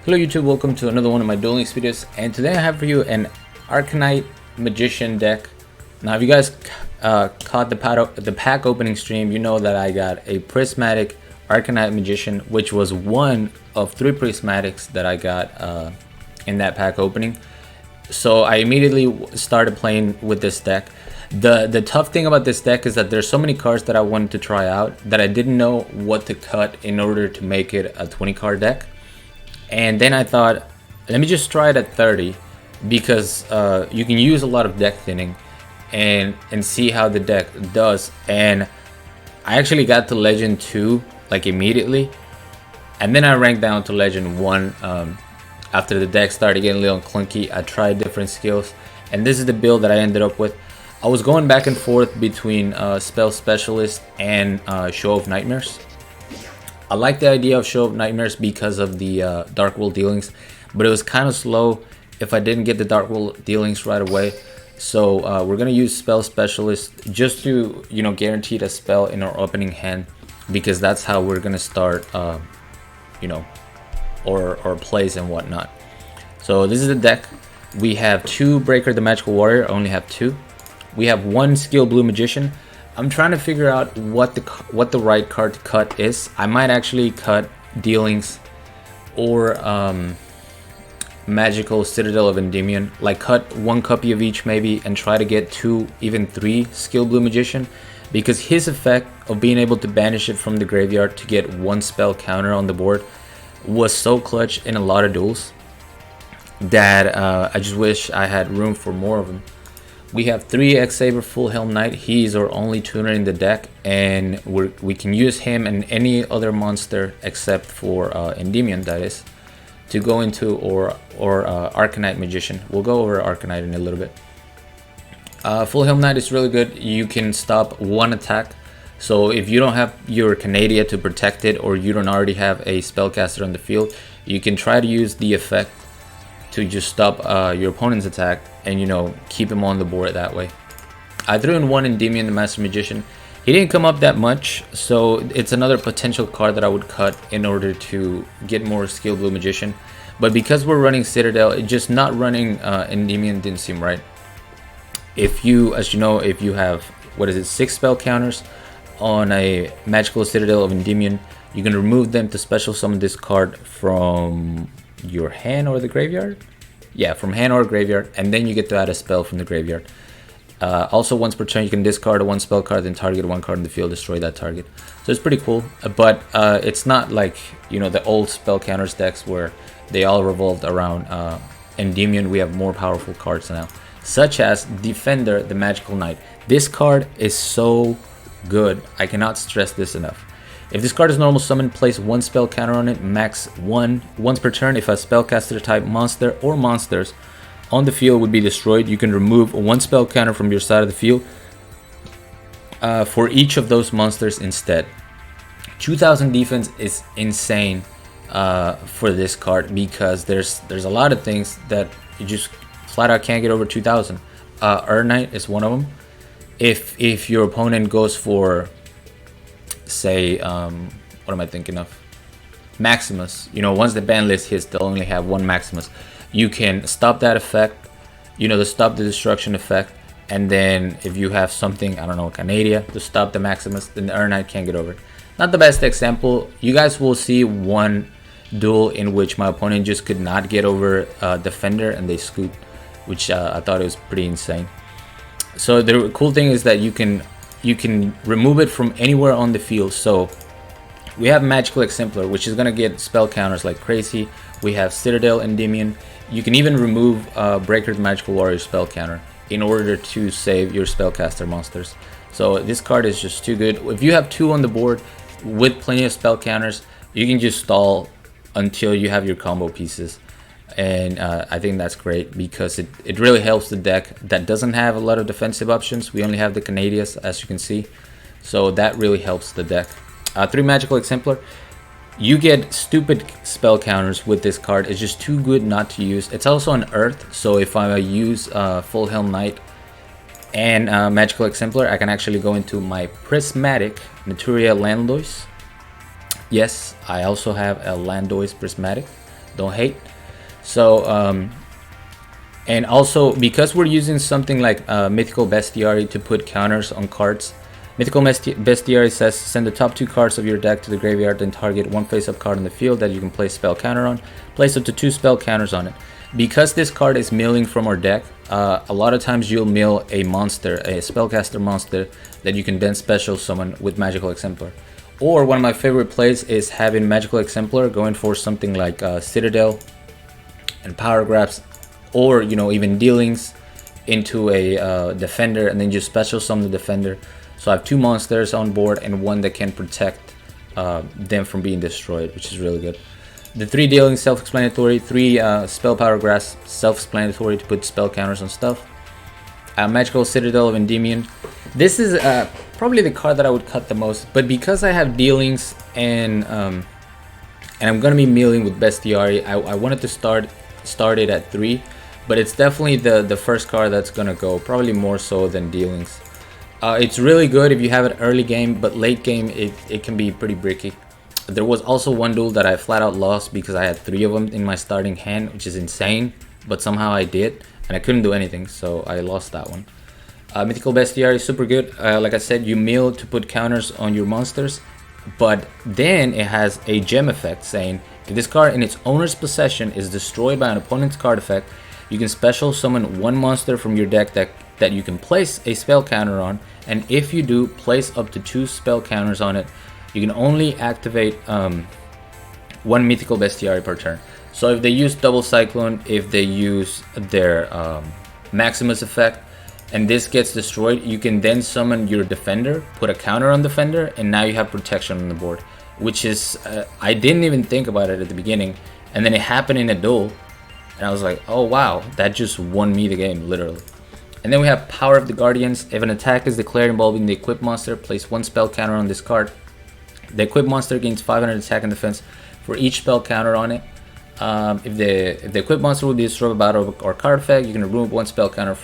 Hello YouTube, welcome to another one of my Duel Links videos, and today I have for you an Arcanite Magician Deck. Now if you guys caught the pack opening stream, you know that I got a Prismatic Arcanite Magician, which was one of 3 Prismatics that I got in that pack opening. So I immediately started playing with this deck. The tough thing about this deck is that there's so many cards that I wanted to try out that I didn't know what to cut in order to make it a 20 card deck. And then I thought, let me just try it at 30 because you can use a lot of deck thinning and see how the deck does. And I actually got to Legend 2 like immediately, and then I ranked down to Legend 1 after the deck started getting a little clunky. I tried different skills, and this is the build that I ended up with. I was going back and forth between Spell Specialist and Show of Nightmares. I like the idea of Show of Nightmares because of the Dark World dealings, but it was kind of slow if I didn't get the Dark World dealings right away. So we're gonna use Spell Specialist just to, you know, guarantee a spell in our opening hand, because that's how we're gonna start, you know, or plays and whatnot. So this is the deck. We have 2 Breaker the Magical Warrior. I only have 2. We have 1 Skill Blue Magician. I'm trying to figure out what the right card to cut is. I might actually cut Dealings or Magical Citadel of Endymion. Like cut 1 copy of each maybe and try to get 2, even 3 Skill Blue Magician, because his effect of being able to banish it from the graveyard to get 1 spell counter on the board was so clutch in a lot of duels that I just wish I had room for more of them. We have 3 X-Saber Full Helm Knight. He's our only tuner in the deck, and we can use him and any other monster except for Endymion, that is, to go into or Arcanite Magician. We'll go over Arcanite in a little bit. Full Helm Knight is really good. You can stop 1 attack. So if you don't have your Canadia to protect it, or you don't already have a spellcaster on the field, you can try to use the effect to just stop your opponent's attack and, you know, keep him on the board that way. I threw in 1 Endymion the Master Magician. He didn't come up that much, so it's another potential card that I would cut in order to get more Skill Blue Magician. But because we're running Citadel, just not running Endymion didn't seem right. If you, as you know, if you have, what is it, 6 spell counters on a Magical Citadel of Endymion, you can remove them to special summon this card from your hand or the graveyard. Yeah, from hand or graveyard, and then you get to add a spell from the graveyard. Also, once per turn you can discard a 1 spell card, then target 1 card in the field, destroy that target. So it's pretty cool, but it's not like, you know, the old spell counters decks where they all revolved around Endymion. We have more powerful cards now, such as Defender the Magical Knight. This card is so good, I cannot stress this enough. If this card is normal summon, place 1 spell counter on it, max 1 once per turn. If a spellcaster type monster or monsters on the field would be destroyed, you can remove 1 spell counter from your side of the field for each of those monsters instead. 2000 defense is insane for this card, because there's a lot of things that you just flat out can't get over 2000. Arcanite is one of them. If your opponent goes for, say, what am I thinking of? Maximus. You know, once the ban list hits, they'll only have 1 Maximus. You can stop that effect, you know, to stop the destruction effect. And then if you have something, I don't know, Canadia, to stop the Maximus, then the Arcanite can't get over it. Not the best example. You guys will see one duel in which my opponent just could not get over Defender and they scooped, which I thought it was pretty insane. So the cool thing is that you can remove it from anywhere on the field. So we have Magical Exemplar, which is going to get spell counters like crazy. We have Citadel, Endymion. You can even remove Breaker the Magical Warrior spell counter in order to save your spellcaster monsters. So this card is just too good. If you have 2 on the board with plenty of spell counters, you can just stall until you have your combo pieces. And I think that's great, because it really helps the deck that doesn't have a lot of defensive options. We only have the Canadias, as you can see, so that really helps the deck. 3 Magical Exemplar. You get stupid spell counters with this card. It's just too good not to use. It's also an Earth, so if I use Full Helm Knight and Magical Exemplar, I can actually go into my Prismatic Naturia Landois. Yes, I also have a Landois Prismatic. don't hate. So and also because we're using something like Mythical Bestiary to put counters on cards, Mythical Bestiary says send the top 2 cards of your deck to the graveyard, then target 1 face-up card in the field that you can place spell counter on. Place up to 2 spell counters on it. Because this card is milling from our deck, a lot of times you'll mill a monster, a spellcaster monster, that you can then special summon with Magical Exemplar. Or one of my favorite plays is having Magical Exemplar going for something like Citadel and Power Grabs, or even Duel Links into a defender, and then just special summon the defender. So I have 2 monsters on board and 1 that can protect them from being destroyed, which is really good. The 3 Duel Links self-explanatory, 3 spell Power Grasp self-explanatory to put spell counters on stuff. Magical Citadel of Endymion. This is probably the card that I would cut the most, but because I have Duel Links and I'm gonna be milling with Bestiary, I wanted to start it at 3, but it's definitely the first card that's gonna go, probably more so than Duel Links. It's really good if you have it early game, but late game it can be pretty bricky. There was also one duel that I flat out lost because I had 3 of them in my starting hand, which is insane, but somehow I did, and I couldn't do anything, so I lost that one. Mythical Bestiary is super good. Like I said, you mill to put counters on your monsters, but then it has a gem effect saying, if this card in its owner's possession is destroyed by an opponent's card effect, you can special summon 1 monster from your deck that you can place a spell counter on, and if you do, place up to 2 spell counters on it. You can only activate 1 Mythical Bestiary per turn. So if they use Double Cyclone, if they use their Maximus effect, and this gets destroyed, you can then summon your defender, put a counter on defender, and now you have protection on the board. Which is, I didn't even think about it at the beginning, and then it happened in a duel, and I was like, oh wow, that just won me the game, literally. And then we have Power of the Guardians. If an attack is declared involving the equipped monster, place 1 spell counter on this card. The equipped monster gains 500 attack and defense for each spell counter on it. If the equipped monster will be destroyed by battle or card effect, you can remove 1 spell counter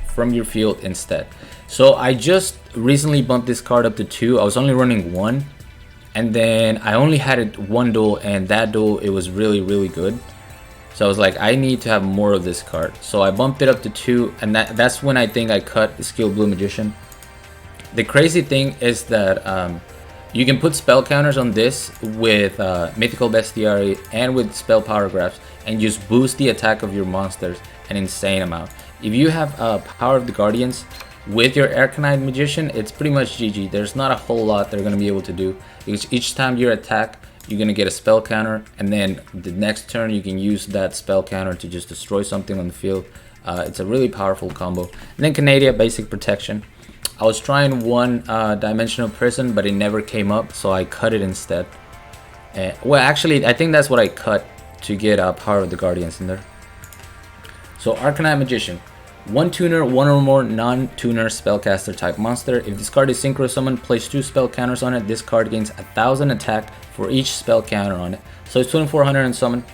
from your field instead. So I just recently bumped this card up to 2. I was only running 1, and then I only had it 1 duel, and that duel it was really good. So I was like, I need to have more of this card. So I bumped it up to 2, and that's when I think I cut the Skill Blue Magician. The crazy thing is that you can put spell counters on this with Mythical Bestiary and with spell Power Grabs, and just boost the attack of your monsters an insane amount. If you have Power of the Guardians with your Arcanite Magician, it's pretty much GG. There's not a whole lot they're going to be able to do, because each time you attack, you're going to get a spell counter, and then the next turn you can use that spell counter to just destroy something on the field. It's a really powerful combo. And then Canadia, basic protection. I was trying 1 Dimensional Prison, but it never came up, so I cut it instead. Well, actually, I think that's what I cut to get Power of the Guardians in there. So Arcanite Magician. 1 tuner, 1 or more non-tuner spellcaster type monster. If this card is synchro summoned, place 2 spell counters on it. This card gains 1000 attack for each spell counter on it. So it's 2400 in summon.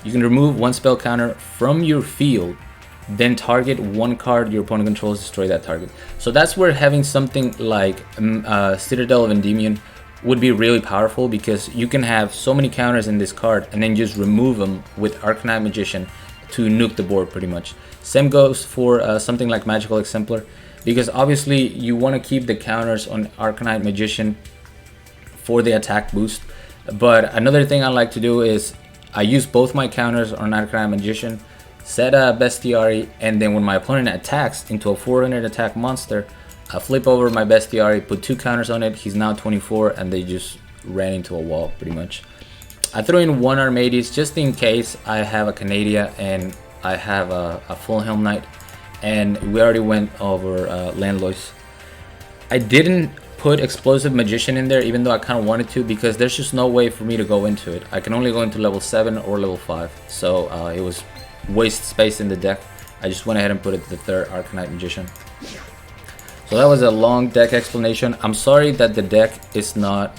You can remove 1 spell counter from your field, then target 1 card your opponent controls, destroy that target. So that's where having something like Citadel of Endymion would be really powerful, because you can have so many counters in this card and then just remove them with Arcanite Magician to nuke the board pretty much. Same goes for something like Magical Exemplar, because obviously you want to keep the counters on Arcanite Magician for the attack boost. But another thing I like to do is I use both my counters on Arcanite Magician, set a Bestiary, and then when my opponent attacks into a 400 attack monster, I flip over my Bestiary, put 2 counters on it, he's now 24, and they just ran into a wall pretty much. I throw in 1 Armades just in case I have a Canadia and I have a full Helm Knight, and we already went over Landlois. I didn't put Explosive Magician in there, even though I kind of wanted to, because there's just no way for me to go into it. I can only go into level 7 or level 5, so it was waste space in the deck. I just went ahead and put it the 3rd Arcanite Magician. So that was a long deck explanation. I'm sorry that the deck is not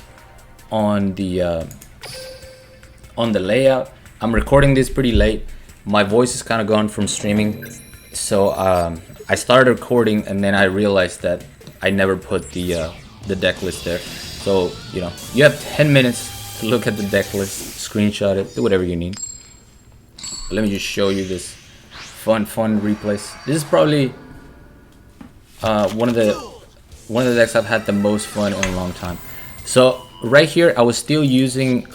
on the layout. I'm recording this pretty late. My voice is kind of gone from streaming, so I started recording and then I realized that I never put the deck list there. So you have 10 minutes to look at the deck list, screenshot it, do whatever you need. Let me just show you this fun replays. This is probably one of the decks I've had the most fun in a long time. So right here, I was still using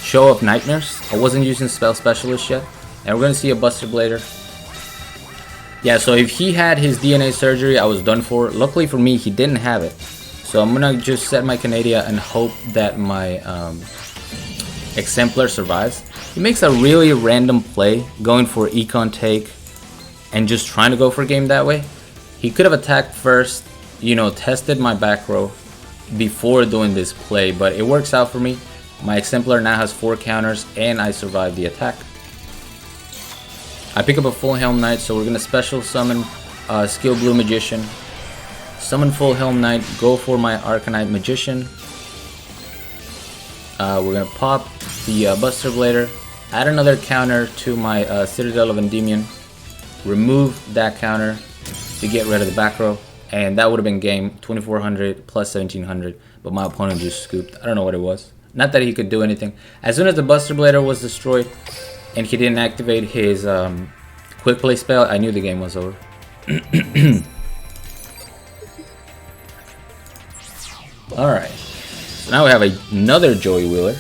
Show of Nightmares. I wasn't using Spell Specialist yet, and we're gonna see a Buster Blader. Yeah, so if he had his DNA surgery, I was done for. Luckily for me, he didn't have it. So I'm gonna just set my Canadia and hope that my Exemplar survives. He makes a really random play, going for Econ Take and just trying to go for game that way. He could have attacked first, you know, tested my back row before doing this play, but it works out for me. My Exemplar now has 4 counters and I survived the attack. I pick up a Full Helm Knight, so we're gonna special summon Skill Blue Magician. Summon Full Helm Knight, go for my Arcanite Magician. We're gonna pop the Buster Blader, add another counter to my Citadel of Endymion, remove that counter to get rid of the back row, and that would have been game 2400 plus 1700, but my opponent just scooped. I don't know what it was. Not that he could do anything. As soon as the Buster Blader was destroyed and he didn't activate his quick play spell, I knew the game was over. Alright, so now we have another Joey Wheeler.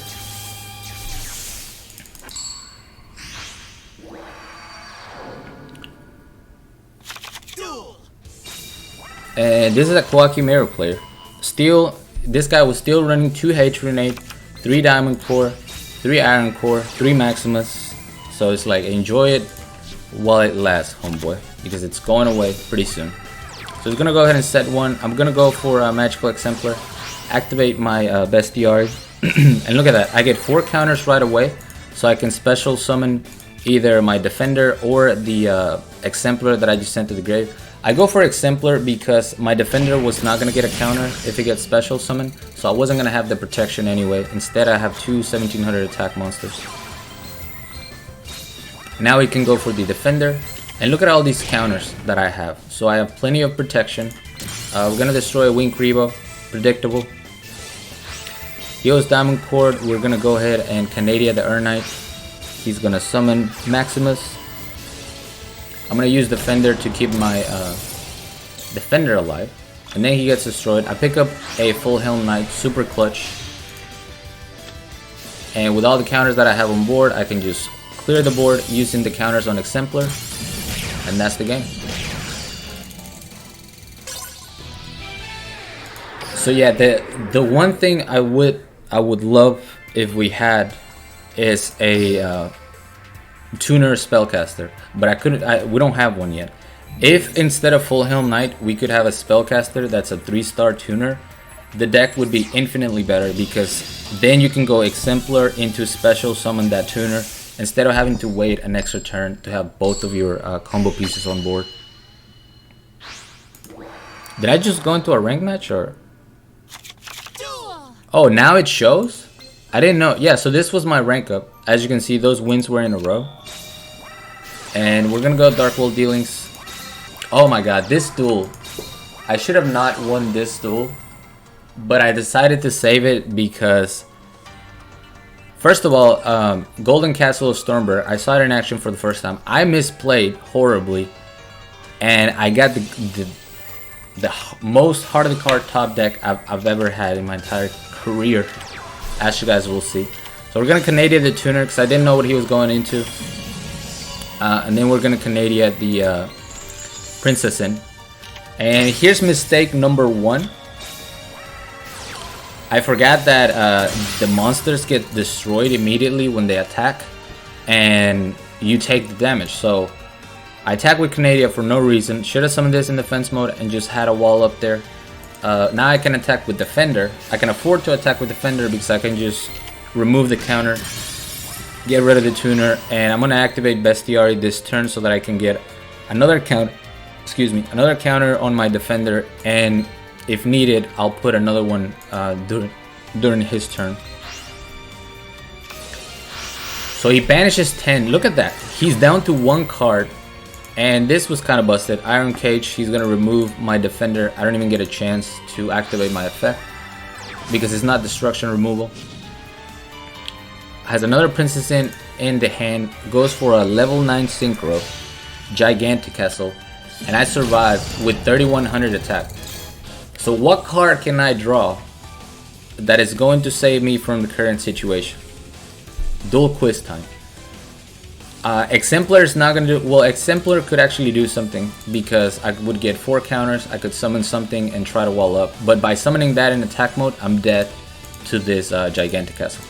And this is a Kawaki Mirror player. This guy was still running 2 Hatred Innate, 3 Diamond Core, 3 Iron Core, 3 Maximus. So it's like, enjoy it while it lasts, homeboy, because it's going away pretty soon. So he's gonna go ahead and set one. I'm gonna go for a Magical Exemplar, activate my Bestiary, and look at that. I get 4 counters right away, so I can special summon either my Defender or the Exemplar that I just sent to the grave. I go for Exemplar because my Defender was not going to get a counter if it gets special summon, so I wasn't going to have the protection anyway. Instead, I have 2 1700 attack monsters. Now we can go for the Defender, and look at all these counters that I have. So I have plenty of protection. We're going to destroy a Wing Rebo, predictable. He goes Diamond Cord, we're going to go ahead and Canadia the Arcanite. He's going to summon Maximus. I'm going to use Defender to keep my Defender alive. And then he gets destroyed. I pick up a Full Helm Knight, super clutch. And with all the counters that I have on board, I can just clear the board using the counters on Exemplar. And that's the game. So yeah, the one thing I would love if we had is a tuner spellcaster, but we don't have one yet. If instead of Full Helm Knight we could have a spellcaster that's a 3-star tuner, the deck would be infinitely better, because then you can go Exemplar into special summon that tuner instead of having to wait an extra turn to have both of your combo pieces on board. Did I just go into a rank match or? Oh, now it shows? I didn't know. Yeah, so this was my rank up. As you can see, those wins were in a row. And we're gonna go Dark World Duel Links. Oh my god, this duel. I should have not won this duel, but I decided to save it because, first of all, Golden Castle of Stormberg, I saw it in action for the first time. I misplayed horribly, and I got the most heart of the card top deck I've ever had in my entire career, as you guys will see. So we're gonna Canadia the tuner because I didn't know what he was going into, and then we're gonna Canadia the Princess in. And here's mistake number 1. I forgot that the monsters get destroyed immediately when they attack, and you take the damage. So I attack with Canadia for no reason. Should have summoned this in defense mode and just had a wall up there. Now I can attack with Defender. I can afford to attack with Defender because I can just remove the counter, get rid of the tuner, and I'm gonna activate Bestiary this turn so that I can get another counter. Excuse me, another counter on my Defender, and if needed, I'll put another one during his turn. So he banishes 10. Look at that. He's down to 1 card. And this was kind of busted. Iron Cage, he's going to remove my Defender. I don't even get a chance to activate my effect because it's not destruction removal. has another princess in the hand, goes for a level 9 synchro, gigantic castle, and I survive with 3100 attack. So what card can I draw that is going to save me from the current situation? Dual quiz time. Exemplar is not gonna do well. Exemplar could actually do something because I would get 4 counters. I could summon something and try to wall up, but by summoning that in attack mode, I'm dead to this gigantic castle.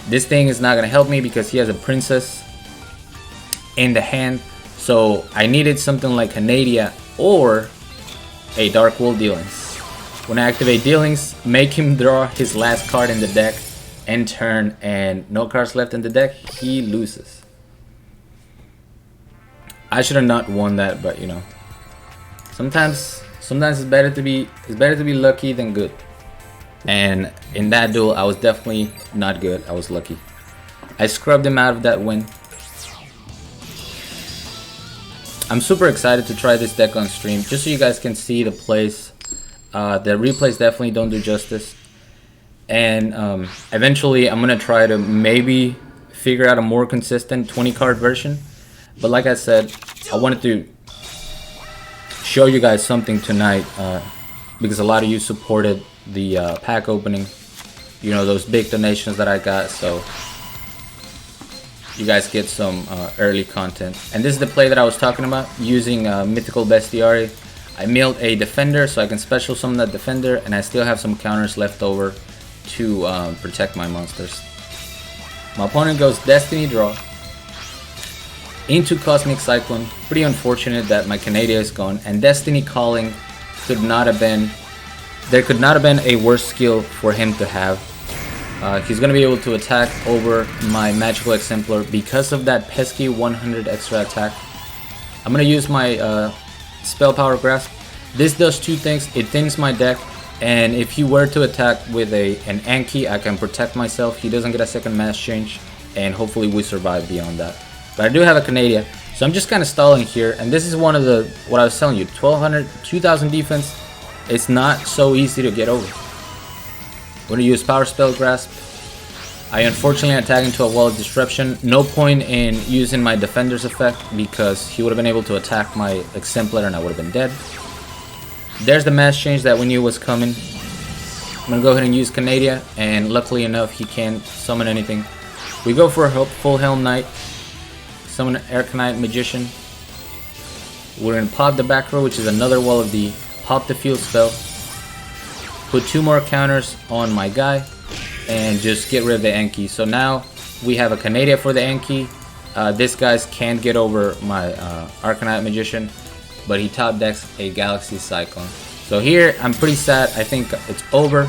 This thing is not gonna help me because he has a princess in the hand, so I needed something like Canadia or a Dark World Duel Links. When I activate Duel Links, make him draw his last card in the deck, end turn, and no cards left in the deck, he loses. I should have not won that, but you know, sometimes it's better to be lucky than good. And in that duel, I was definitely not good. I was lucky. I scrubbed him out of that win. I'm super excited to try this deck on stream, just so you guys can see the plays. The replays definitely don't do justice. And eventually, I'm gonna try to maybe figure out a more consistent 20 card version. But like I said, I wanted to show you guys something tonight because a lot of you supported the pack opening, you know, those big donations that I got, so you guys get some early content. And this is the play that I was talking about, using Mythical Bestiary. I milled a defender so I can special summon that defender, and I still have some counters left over to protect my monsters. My opponent goes Destiny Draw into Cosmic Cyclone. Pretty unfortunate that my Canadia is gone, and Destiny Calling could not have been, there could not have been a worse skill for him to have. He's going to be able to attack over my Magical Exemplar because of that pesky 100 extra attack. I'm going to use my Spell Power Grasp. This does two things. It thins my deck, and if he were to attack with an Anki, I can protect myself. He doesn't get a second mass change, and hopefully we survive beyond that. But I do have a Canadia, so I'm just kind of stalling here. And this is one of the, what I was telling you, 1200, 2000 defense. It's not so easy to get over. I'm going to use Power Spell Grasp. I unfortunately attack into a Wall of Disruption. No point in using my Defender's effect because he would have been able to attack my Exemplar and I would have been dead. There's the mass change that we knew was coming. I'm going to go ahead and use Canadia, and luckily enough he can't summon anything. We go for a full Helm Knight. Summon an Arcanite Magician. We're going to pop the back row, which is another Wall of the pop the field spell. Put 2 more counters on my guy and just get rid of the Anki. So now we have a Canadia for the Anki. This guy's can't get over my Arcanite Magician, but he top decks a Galaxy Cyclone. So here I'm pretty sad. I think it's over.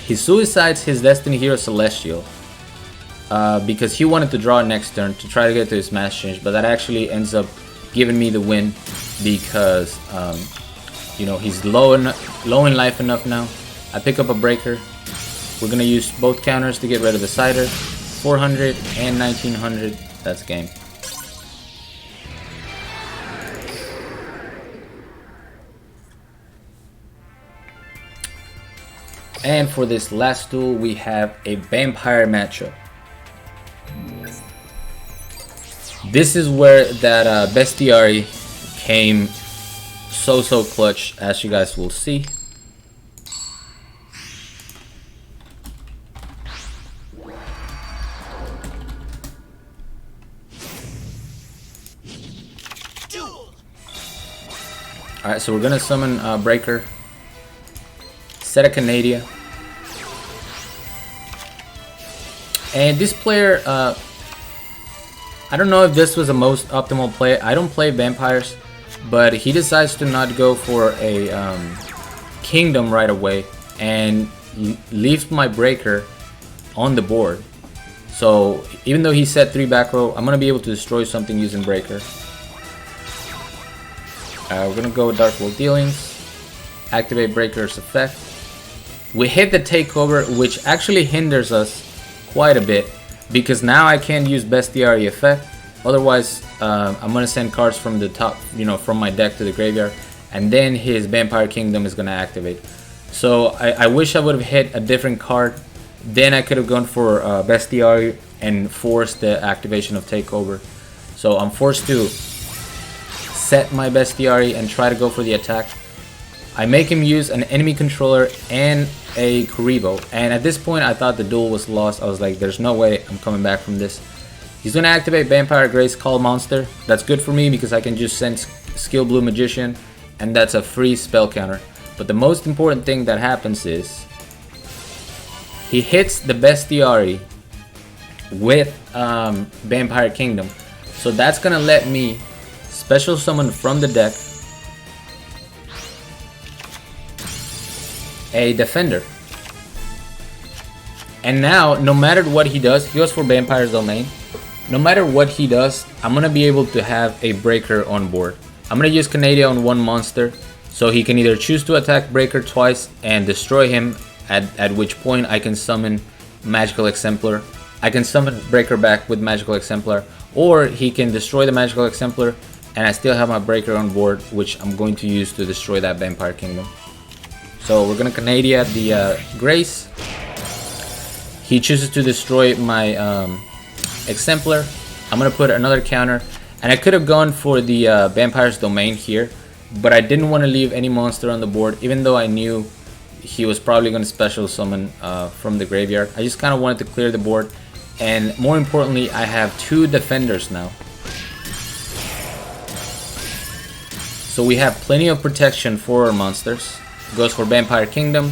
He suicides his Destiny Hero Celestial because he wanted to draw next turn to try to get to his mass change, but that actually ends up giving me the win because you know, he's low in life enough now. I pick up a breaker. We're gonna use both counters to get rid of the Cider. 400 and 1900. That's game. And for this last duel, we have a Vampire matchup. This is where that Bestiary came so clutch, as you guys will see. Alright, so we're gonna summon Breaker, set a Canadia, and this player, I don't know if this was the most optimal play. I don't play vampires, but he decides to not go for a kingdom right away and leaves my Breaker on the board. So even though he set 3 back row, I'm gonna be able to destroy something using Breaker. We're gonna go with Dark World Duel Links, activate Breaker's effect. We hit the takeover, which actually hinders us quite a bit because now I can't use Bestiary effect. Otherwise, I'm gonna send cards from the top, you know, from my deck to the graveyard, and then his Vampire Kingdom is gonna activate. So I wish I would have hit a different card then I could have gone for Bestiary and forced the activation of Takeover. So I'm forced to set my Bestiary and try to go for the attack. I make him use an enemy controller and a Kuribo, and at this point I thought the duel was lost. I was like, there's no way I'm coming back from this. He's gonna activate Vampire Grace Call Monster. That's good for me because I can just send Skill Blue Magician, and that's a free spell counter. But the most important thing that happens is he hits the Bestiary with Vampire Kingdom. So that's gonna let me special summon from the deck a Defender. And now, no matter what he does, he goes for Vampire's Domain. No matter what he does, I'm gonna be able to have a Breaker on board. I'm gonna use Canadia on one monster, so he can either choose to attack Breaker twice and destroy him, at which point I can summon Magical Exemplar. I can summon Breaker back with Magical Exemplar, or he can destroy the Magical Exemplar and I still have my Breaker on board, which I'm going to use to destroy that Vampire Kingdom. So we're gonna Canadia the Grace. He chooses to destroy my Exemplar. I'm gonna put another counter, and I could have gone for the Vampire's Domain here, but I didn't want to leave any monster on the board, even though I knew he was probably gonna special summon from the graveyard. I just kind of wanted to clear the board, and more importantly, I have two Defenders now. So we have plenty of protection for our monsters. Goes for Vampire Kingdom,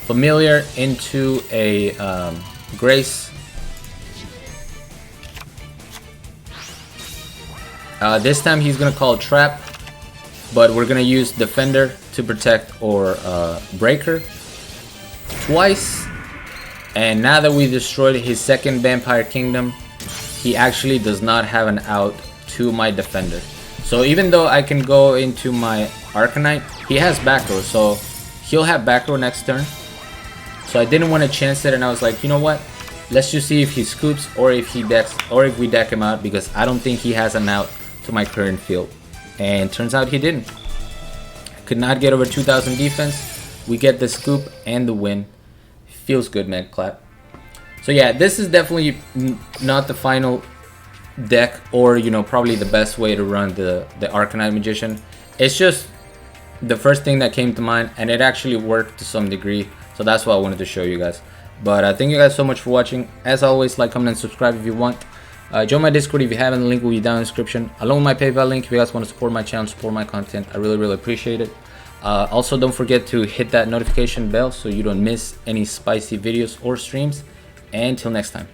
Familiar into a Grace. This time he's gonna call Trap, but we're gonna use Defender to protect or Breaker twice. And now that we destroyed his second Vampire Kingdom, he actually does not have an out to my Defender. So even though I can go into my Arcanite, he has back row, so he'll have back row next turn. So I didn't want to chance it, and I was like, you know what? Let's just see if he scoops or if he decks, or if we deck him out, because I don't think he has an out to my current field. And turns out he didn't. Could not get over 2,000 defense. We get the scoop and the win. Feels good, man. Clap. So yeah, this is definitely not the final deck, or probably the best way to run the Arcanite Magician. It's just the first thing that came to mind, and it actually worked to some degree, so that's what I wanted to show you guys. But thank you guys so much for watching. As always, like, comment, and subscribe if you want. Join my Discord if you haven't. The link will be down in the description, along with my PayPal link if you guys want to support my channel, support my content. I really appreciate it. Also, don't forget to hit that notification bell so you don't miss any spicy videos or streams. And until next time.